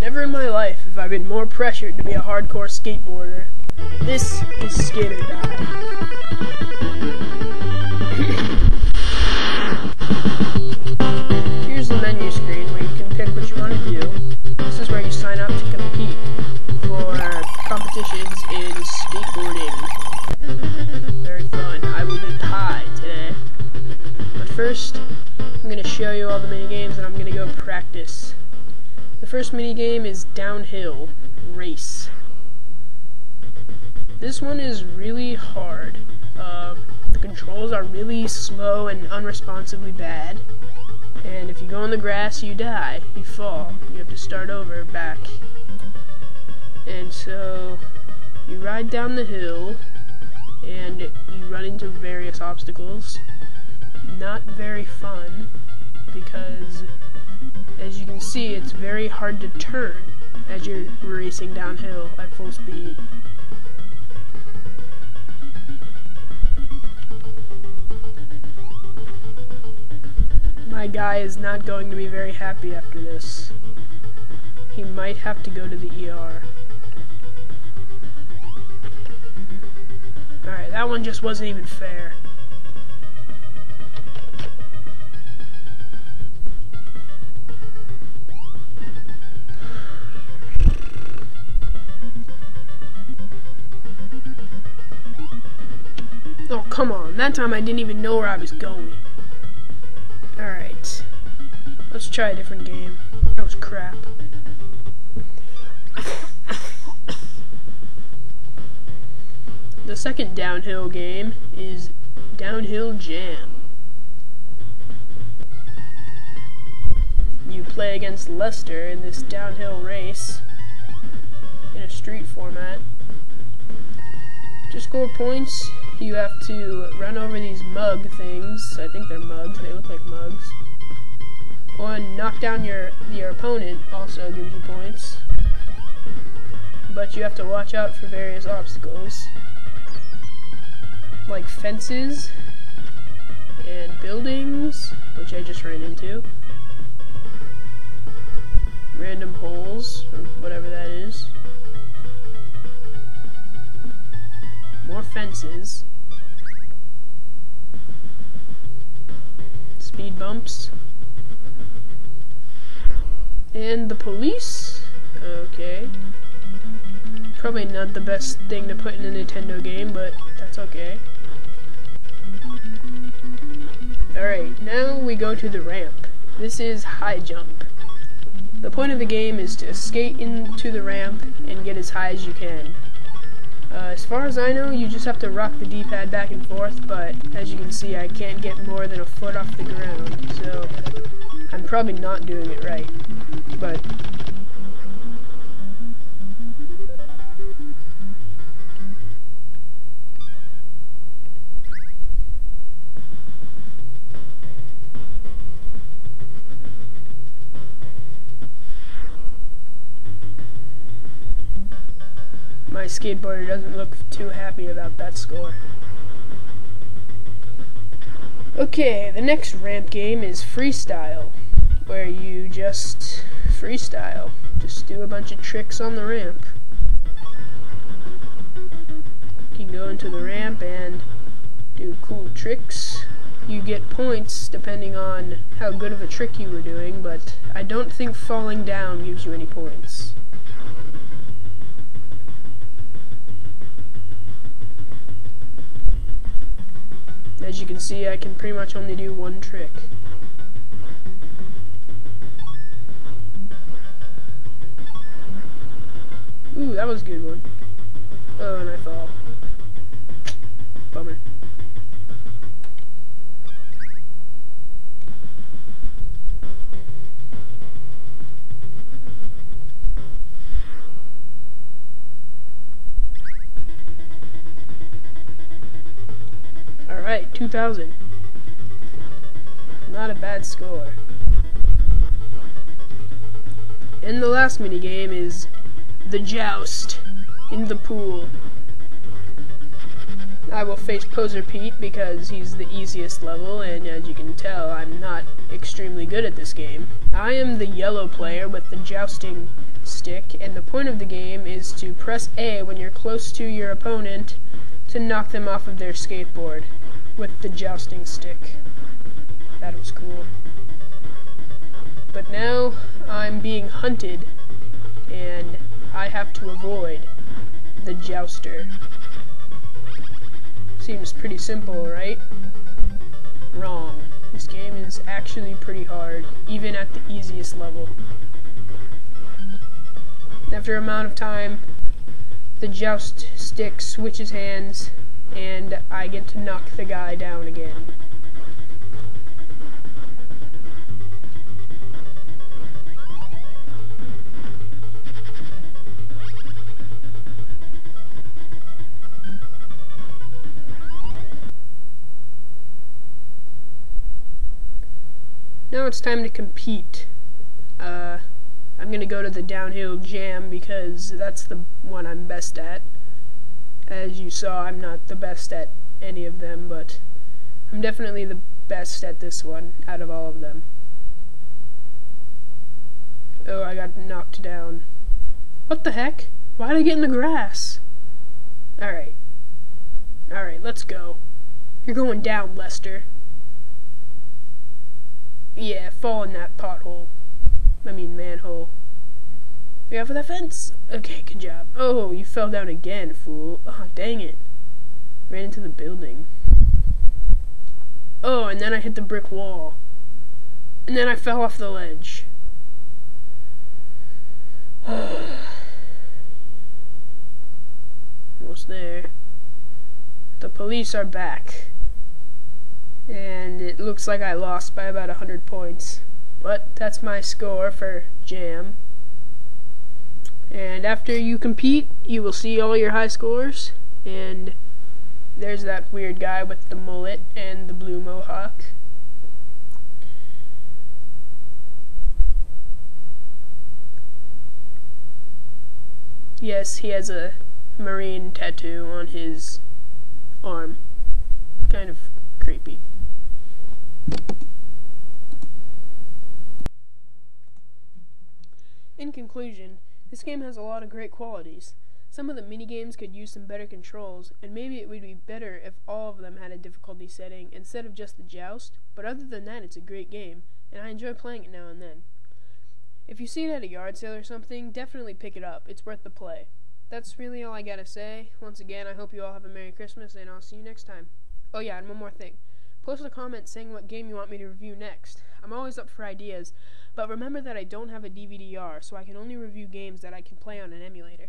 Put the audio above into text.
Never in my life have I been more pressured to be a hardcore skateboarder. This is Skate or Die. Here's the menu screen where you can pick what you want to do. This is where you sign up to compete for competitions in skateboarding. Very fun. I will be pie today. But first, I'm going to show you all the mini games and I'm going to go practice. The first mini game is Downhill Race. This one is really hard. The controls are really slow and unresponsively bad. And if you go on the grass, you die. You fall. You have to start over back. And so you ride down the hill and you run into various obstacles. Not very fun because, as you can see, it's very hard to turn as you're racing downhill at full speed. My guy is not going to be very happy after this. He might have to go to the ER. Alright, that one just wasn't even fair. Oh, come on. That time I didn't even know where I was going. Alright. Let's try a different game. That was crap. The second downhill game is Downhill Jam. You play against Lester in this downhill race in a street format. To score points, you have to run over these mug things. I think they're mugs. They look like mugs. One, knock down your opponent also gives you points. But you have to watch out for various obstacles, like fences and buildings, which I just ran into. Random holes, or whatever that is. More fences. Speed bumps. And the police? Okay. Probably not the best thing to put in a Nintendo game, but that's okay. Alright, now we go to the ramp. This is high jump. The point of the game is to skate into the ramp and get as high as you can. As far as I know, you just have to rock the D-pad back and forth, but as you can see, I can't get more than a foot off the ground, so I'm probably not doing it right. But my skateboarder doesn't look too happy about that score. Okay, the next ramp game is freestyle, where you just freestyle. Just do a bunch of tricks on the ramp. You can go into the ramp and do cool tricks. You get points depending on how good of a trick you were doing, but I don't think falling down gives you any points. As you can see, I can pretty much only do one trick. Ooh, that was a good one. Oh, and I fell. Bummer. Alright, 2000. Not a bad score. And the last minigame is the joust in the pool. I will face Poser Pete because he's the easiest level, and as you can tell, I'm not extremely good at this game. I am the yellow player with the jousting stick, and the point of the game is to press A when you're close to your opponent to knock them off of their skateboard with the jousting stick. That was cool. But now I'm being hunted, and I have to avoid the jouster. Seems pretty simple, right? Wrong. This game is actually pretty hard, even at the easiest level. After an amount of time, the joust stick switches hands, and I get to knock the guy down again. Now it's time to compete. I'm going to go to the downhill jam because that's the one I'm best at. As you saw, I'm not the best at any of them, but I'm definitely the best at this one out of all of them. Oh, I got knocked down. What the heck? Why did I get in the grass? Alright. Alright, let's go. You're going down, Lester. Yeah, fall in that pothole. I mean, manhole. You off of that fence? Okay, good job. Oh, you fell down again, fool. Oh, dang it. Ran into the building. Oh, and then I hit the brick wall. And then I fell off the ledge. Almost there. The police are back. And it looks like I lost by about 100 points. But that's my score for Jam. And after you compete, you will see all your high scores. And there's that weird guy with the mullet and the blue mohawk. Yes, he has a marine tattoo on his arm. Kind of creepy. In conclusion, this game has a lot of great qualities. Some of the minigames could use some better controls, and maybe it would be better if all of them had a difficulty setting instead of just the joust, but other than that, it's a great game, and I enjoy playing it now and then. If you see it at a yard sale or something, definitely pick it up. It's worth the play. That's really all I gotta say. Once again, I hope you all have a Merry Christmas, and I'll see you next time. Oh yeah, and one more thing. Post a comment saying what game you want me to review next. I'm always up for ideas, but remember that I don't have a DVD-R, so I can only review games that I can play on an emulator.